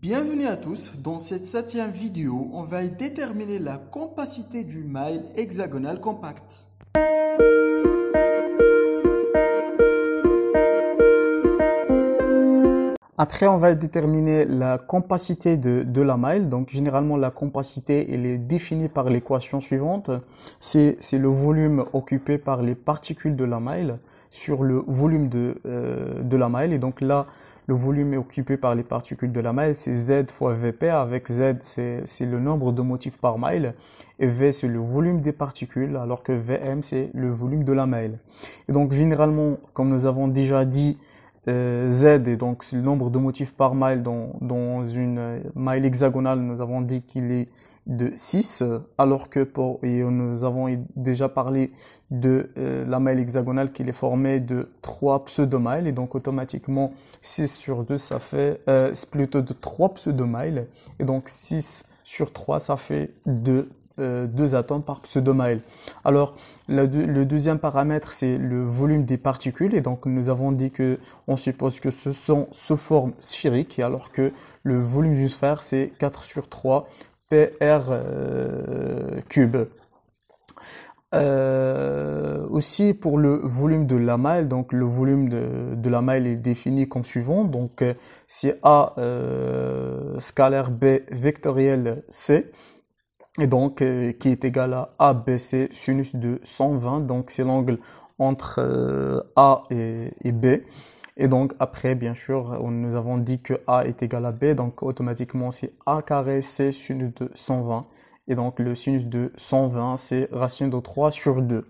Bienvenue à tous, dans cette septième vidéo, on va déterminer la compacité du mail hexagonal compact. Après, on va déterminer la compacité de la maille. Donc, généralement, la compacité, elle est définie par l'équation suivante. C'est le volume occupé par les particules de la maille sur le volume de la maille. Et donc là, le volume occupé par les particules de la maille, c'est Z fois Vp. Avec Z, c'est le nombre de motifs par maille. Et V, c'est le volume des particules, alors que Vm, c'est le volume de la maille. Et donc, généralement, comme nous avons déjà dit, Z, et donc c'est le nombre de motifs par maille dans une maille hexagonale, nous avons dit qu'il est de 6, alors que nous avons déjà parlé de la maille hexagonale qui est formée de 3 pseudo-mailles, et donc automatiquement 6 sur 2 ça fait, c'est plutôt de 3 pseudo-mailles, et donc 6 sur 3 ça fait 2 atomes par pseudo-maille. Alors, le deuxième paramètre, c'est le volume des particules. Et donc, nous avons dit que on suppose que ce sont sous forme sphérique, alors que le volume d'une sphère, c'est 4 sur 3 PR cube. Aussi pour le volume de la maille, donc le volume de la maille est défini comme suivant. Donc, c'est A scalaire B vectoriel C. Et donc, qui est égal à ABC sinus de 120. Donc, c'est l'angle entre A et B. Et donc, après, bien sûr, nous avons dit que A est égal à B. Donc, automatiquement, c'est A carré C sinus de 120. Et donc, le sinus de 120, c'est racine de 3 sur 2.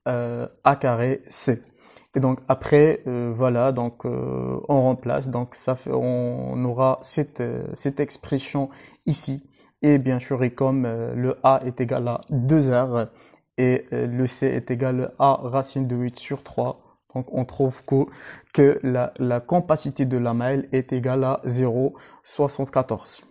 A carré C. Et donc, après, voilà, donc, on remplace. Donc, ça fait, on aura cette expression ici. Et bien sûr, et comme le A est égal à 2R et le C est égal à racine de 8 sur 3, donc on trouve que la compacité de la maille est égale à 0,74.